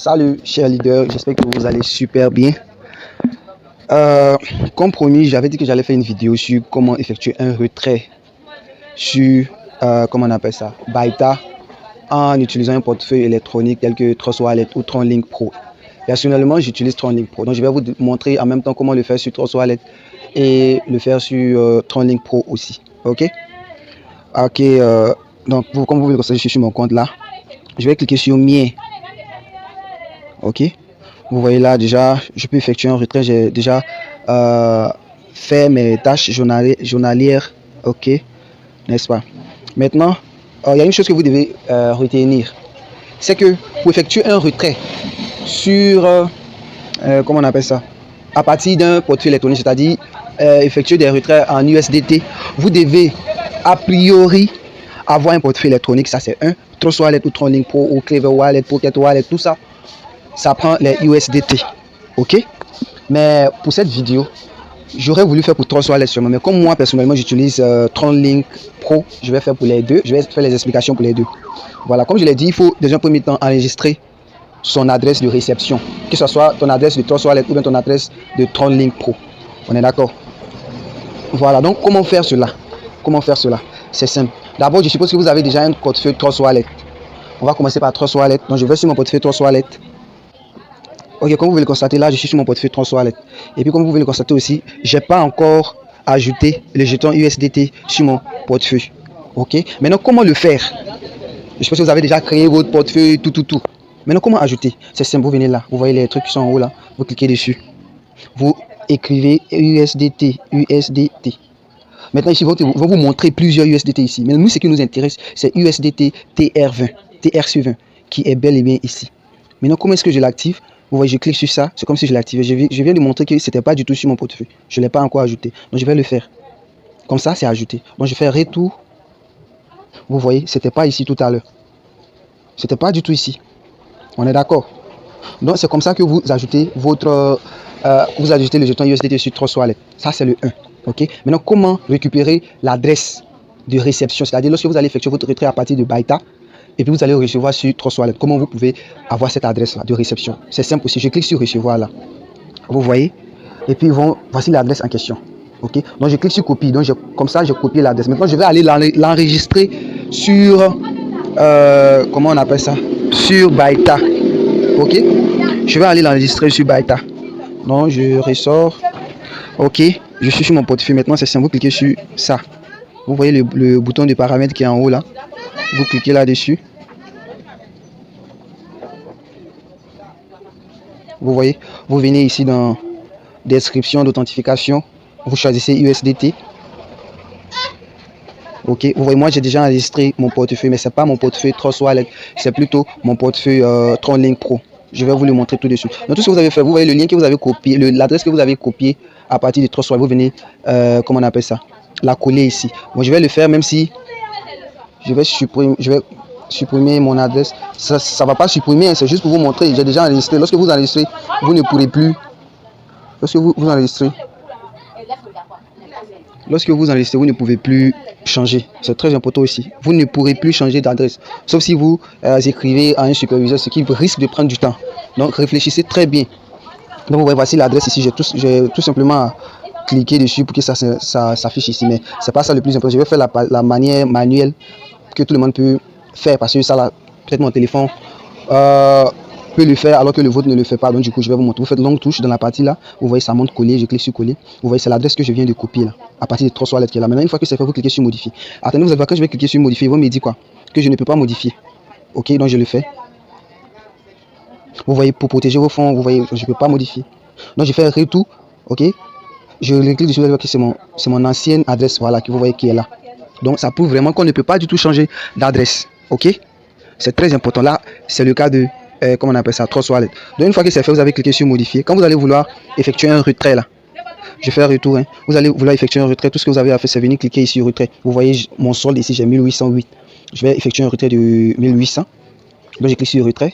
Salut chers leaders, j'espère que vous allez super bien. Comme promis, j'avais dit que j'allais faire une vidéo sur comment effectuer un retrait sur, comment on appelle ça, Byta, en utilisant un portefeuille électronique tel que Trust Wallet ou TronLink Pro. Personnellement, j'utilise TronLink Pro, donc je vais vous montrer en même temps comment le faire sur Trust Wallet et le faire sur TronLink Pro aussi. Ok, donc comme vous pouvez le constater, je suis sur mon compte là. Je vais cliquer sur Mien. Ok, vous voyez là déjà, je peux effectuer un retrait. J'ai déjà fait mes tâches journalières. Ok, n'est-ce pas? Maintenant, il y a une chose que vous devez retenir, c'est que pour effectuer un retrait sur, comment on appelle ça, à partir d'un portefeuille électronique, c'est-à-dire effectuer des retraits en USDT, vous devez a priori avoir un portefeuille électronique. Ça c'est un. Trust Wallet ou TronLink Pro ou Clever Wallet, Pocket Wallet, tout ça, ça prend les USDT. Ok, mais pour cette vidéo, j'aurais voulu faire pour Trust Wallet seulement, mais comme moi personnellement j'utilise TronLink Pro, je vais faire pour les deux. Je vais faire les explications pour les deux. Voilà, comme je l'ai dit, il faut dans un premier temps enregistrer son adresse de réception, que ce soit ton adresse de Trust Wallet ou bien ton adresse de TronLink Pro. On est d'accord? Voilà, donc comment faire cela? C'est simple. D'abord, je suppose que vous avez déjà un portefeuille Trust Wallet. On va commencer par Trust Wallet. Donc je vais sur mon portefeuille Trust Wallet. Ok, comme vous pouvez le constater, là je suis sur mon portefeuille Trust Wallet. Et puis comme vous pouvez le constater aussi, j'ai pas encore ajouté le jeton USDT sur mon portefeuille. Ok, maintenant comment le faire? Je pense que vous avez déjà créé votre portefeuille, tout. Maintenant comment ajouter? C'est simple, vous venez là, vous voyez les trucs qui sont en haut là, vous cliquez dessus. Vous écrivez USDT. Maintenant ici, on va vous montrer plusieurs USDT ici. Mais nous, ce qui nous intéresse, c'est USDT TRC20, qui est bel et bien ici. Maintenant, comment est-ce que je l'active? Vous voyez, je clique sur ça, c'est comme si je l'activais. Je viens de montrer que ce n'était pas du tout sur mon portefeuille. Je ne l'ai pas encore ajouté. Donc, je vais le faire. Comme ça, c'est ajouté. Donc, je fais retour. Vous voyez, ce n'était pas ici tout à l'heure. Ce n'était pas du tout ici. On est d'accord? Donc, c'est comme ça que vous ajoutez votre... vous ajoutez le jeton USDT sur Trust Wallet. Ça, c'est le 1. Ok. Maintenant, comment récupérer l'adresse de réception? C'est-à-dire, lorsque vous allez effectuer votre retrait à partir de Byta, et puis vous allez recevoir sur Trust Wallet. Comment vous pouvez avoir cette adresse-là de réception? C'est simple aussi. Je clique sur recevoir là. Vous voyez? Et puis voici l'adresse en question. Ok. Donc je clique sur copie. Donc comme ça, j'ai copié l'adresse. Maintenant, je vais aller l'enregistrer sur comment on appelle ça? Sur Byta. Ok. Je vais aller l'enregistrer sur Byta. Donc je ressors. Ok. Je suis sur mon portefeuille. Maintenant, c'est simple. Vous cliquez sur ça. Vous voyez le bouton de paramètres qui est en haut là. Vous cliquez là-dessus. Vous voyez, vous venez ici dans description d'authentification. Vous choisissez USDT. Ok, vous voyez, moi j'ai déjà enregistré mon portefeuille, mais c'est pas mon portefeuille Trust Wallet, c'est plutôt mon portefeuille TronLink Pro. Je vais vous le montrer tout de suite. Donc tout ce que vous avez fait, vous voyez le lien que vous avez copié, l'adresse que vous avez copié à partir de Trust Wallet, vous venez, comment on appelle ça, la coller ici. Moi je vais le faire même si je vais supprimer mon adresse. Ça ne va pas supprimer, c'est juste pour vous montrer. J'ai déjà enregistré. Lorsque vous enregistrez, vous ne pourrez plus. Lorsque vous enregistrez, vous ne pouvez plus changer. C'est très important aussi. Vous ne pourrez plus changer d'adresse. Sauf si vous écrivez à un superviseur, ce qui risque de prendre du temps. Donc réfléchissez très bien. Donc vous voyez, voici l'adresse ici. J'ai tout simplement cliqué dessus pour que ça s'affiche ici. Mais c'est pas ça le plus important. Je vais faire la manière manuelle que tout le monde peut faire, parce que ça là, peut-être mon téléphone peut le faire alors que le vôtre ne le fait pas. Donc du coup je vais vous montrer. Vous faites longue touche dans la partie là, vous voyez ça montre coller, je clique sur coller. Vous voyez c'est l'adresse que je viens de copier là, à partir de Trust Wallet qui est là. Maintenant une fois que c'est fait, vous cliquez sur modifier. Attendez, vous allez voir, quand je vais cliquer sur modifier, vous me dit quoi? Que je ne peux pas modifier. Ok, donc je le fais. Vous voyez, pour protéger vos fonds, vous voyez, je ne peux pas modifier. Donc je fais retour. Ok, je clique dessus, vous allez voir que c'est mon ancienne adresse, voilà, que vous voyez qui est là. Donc ça prouve vraiment qu'on ne peut pas du tout changer d'adresse. Ok, c'est très important. Là, c'est le cas de, comment on appelle ça, Trust Wallet. Donc une fois que c'est fait, vous avez cliqué sur modifier. Quand vous allez vouloir effectuer un retrait là, je fais un retour. Hein. Vous allez vouloir effectuer un retrait. Tout ce que vous avez à faire, c'est venir cliquer ici retrait. Vous voyez mon solde ici, j'ai 1808. Je vais effectuer un retrait de 1800. Donc je clique sur retrait.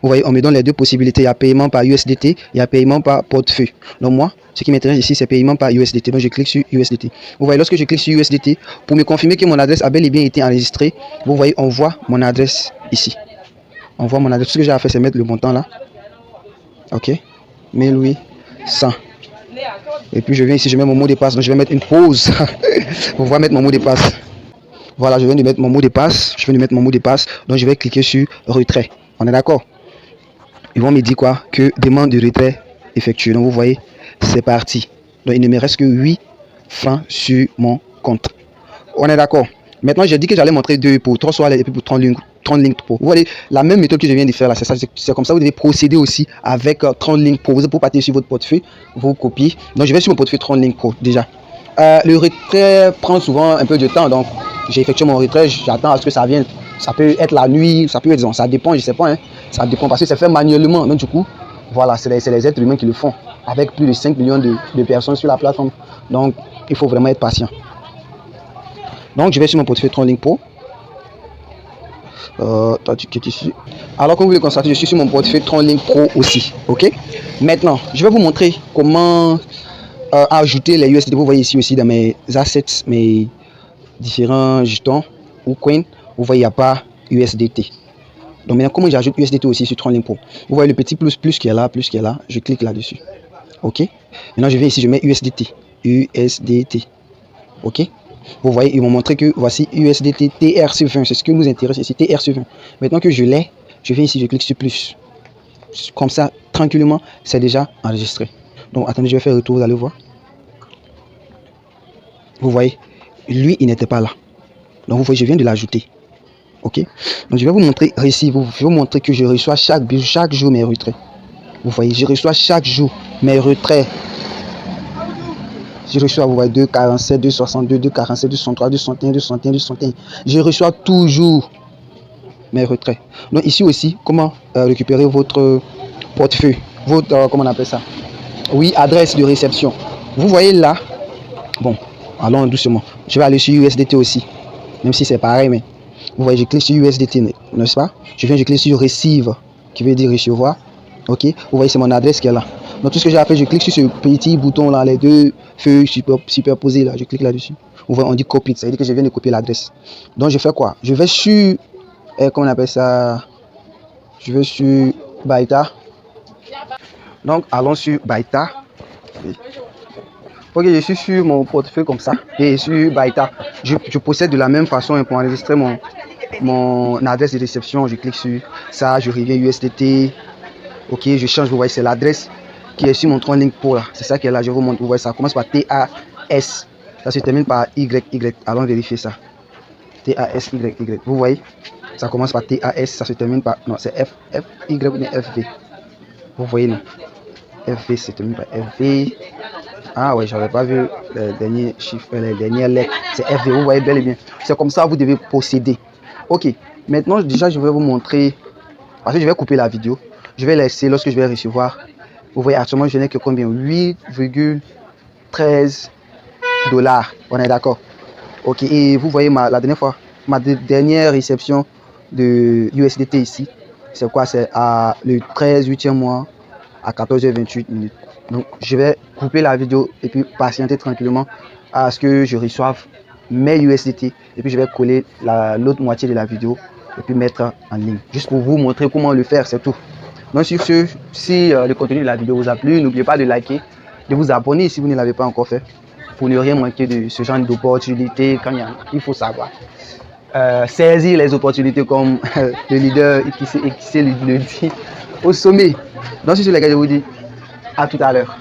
Vous voyez, on me donne les deux possibilités. Il y a paiement par USDT, il y a paiement par portefeuille. Donc moi, ce qui m'intéresse ici, c'est paiement par USDT. Donc je clique sur USDT. Vous voyez, lorsque je clique sur USDT, pour me confirmer que mon adresse a bel et bien été enregistrée, vous voyez, on voit mon adresse ici. On voit mon adresse. Tout ce que j'ai à faire, c'est mettre le montant là. Ok. 1800. Et puis je viens ici, je mets mon mot de passe. Donc je vais mettre une pause pour pouvoir mettre mon mot de passe. Voilà, je viens de mettre mon mot de passe. Donc je vais cliquer sur retrait. On est d'accord? Ils vont me dire quoi? Que demande de retrait effectuée. Donc vous voyez, c'est parti. Donc il ne me reste que 8 francs sur mon compte. On est d'accord? Maintenant, j'ai dit que j'allais montrer 2 pour 3 soirs et puis pour 30 lignes pro. Vous voyez, la même méthode que je viens de faire là, c'est ça. C'est comme ça que vous devez procéder aussi avec 30 lignes pro. Vous partir sur votre portefeuille, vous copiez. Donc je vais sur mon portefeuille 30 lignes pro déjà. Le retrait prend souvent un peu de temps. Donc j'ai effectué mon retrait, j'attends à ce que ça vienne. Ça peut être la nuit, ça peut être, ça dépend, je sais pas. Hein. Ça dépend parce que c'est fait manuellement. Donc du coup, voilà, c'est les êtres humains qui le font. Avec plus de 5 millions de personnes sur la plateforme. Donc il faut vraiment être patient. Donc je vais sur mon portefeuille TronLink Pro. Ici. Alors comme vous le constatez, je suis sur mon portefeuille TronLink Pro aussi. Ok. Maintenant, je vais vous montrer comment ajouter les USDT. Vous voyez ici aussi dans mes assets, mes différents jetons ou coins. Vous voyez, il n'y a pas USDT. Donc maintenant, comment j'ajoute USDT aussi sur TronLink Pro? Vous voyez le petit plus qui est là, je clique là-dessus. Ok. Maintenant, je viens ici, je mets USDT. Ok. Vous voyez, ils vont montrer que voici USDT TRC20. C'est ce qui nous intéresse ici, TRC20. Maintenant que je l'ai, je viens ici, je clique sur plus. Comme ça, tranquillement, c'est déjà enregistré. Donc, attendez, je vais faire retour, vous allez voir. Vous voyez, lui, il n'était pas là. Donc, vous voyez, je viens de l'ajouter. Ok. Donc, je vais vous montrer ici, je vais vous montrer que je reçois chaque jour mes retraits. Vous voyez, je reçois chaque jour mes retraits. Je reçois, vous voyez, 2,47, 2,62, 2,47, 2,63, 2,61, 2,61, 2,61. Je reçois toujours mes retraits. Donc ici aussi, comment récupérer votre portefeuille, votre, comment on appelle ça? Oui, adresse de réception. Vous voyez là, bon, allons doucement. Je vais aller sur USDT aussi, même si c'est pareil, mais vous voyez, je clique sur USDT, n'est-ce pas? Je clique sur Receive, qui veut dire recevoir. Ok, vous voyez, c'est mon adresse qui est là. Donc tout ce que j'ai à faire, je clique sur ce petit bouton là, les deux feuilles superposées là, je clique là-dessus. Vous voyez, on dit copy, ça veut dire que je viens de copier l'adresse. Donc je fais quoi? Je vais sur, comment on appelle ça? Je vais sur Baita. Donc allons sur Baita. Ok, je suis sur mon portefeuille comme ça. Et sur Baita, je procède de la même façon pour enregistrer mon adresse de réception. Je clique sur ça, je reviens USDT. Ok, je change, vous voyez, c'est l'adresse qui est sur mon TronLink Pro là. C'est ça qui est là, je vous montre. Vous voyez, ça commence par TAS. Ça se termine par YY. Allons vérifier ça. TASYY. Vous voyez, ça commence par TAS, ça se termine par. Non, c'est FY ou bien FV. Vous voyez, non? FV, se termine par FV. Ah ouais, j'avais pas vu les derniers chiffres, les dernières lettres. C'est FV, vous voyez bel et bien. C'est comme ça que vous devez procéder. Ok, maintenant déjà je vais vous montrer. Parce que je vais couper la vidéo. Je vais laisser lorsque je vais recevoir. Vous voyez, actuellement, je n'ai que combien? 8,13 $. On est d'accord? Ok, et vous voyez la dernière fois, ma dernière réception de USDT ici, c'est quoi? C'est à le 13 8e mois à 14h28 minutes. Donc, je vais couper la vidéo et puis patienter tranquillement à ce que je reçoive mes USDT. Et puis, je vais coller l'autre moitié de la vidéo et puis mettre en ligne. Juste pour vous montrer comment le faire, c'est tout. Donc sur ce, si le contenu de la vidéo vous a plu, n'oubliez pas de liker, de vous abonner si vous ne l'avez pas encore fait, pour ne rien manquer de ce genre d'opportunités. Quand il faut savoir saisir les opportunités comme le leader qui le dit au sommet. Donc sur ce les gars, je vous dis à tout à l'heure.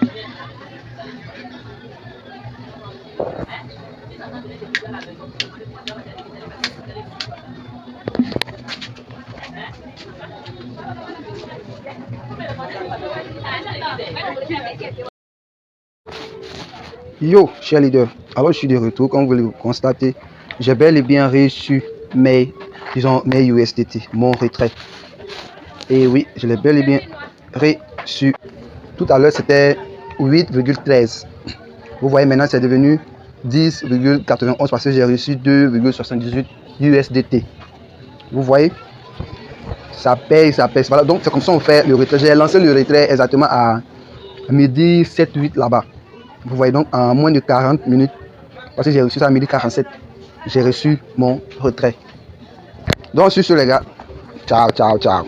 Yo, cher leader, alors je suis de retour. Comme vous le constatez, j'ai bel et bien reçu mes USDT, mon retrait. Et oui, je l'ai bel et bien reçu. Tout à l'heure, c'était 8,13. Vous voyez, maintenant, c'est devenu 10,91 parce que j'ai reçu 2,78 USDT. Vous voyez, ça paye, ça paye. Voilà, donc c'est comme ça qu'on fait le retrait. J'ai lancé le retrait exactement à midi 7-8 là-bas. Vous voyez, donc en moins de 40 minutes, parce que j'ai reçu ça à midi 47, j'ai reçu mon retrait. Donc sur ce les gars, ciao, ciao, ciao.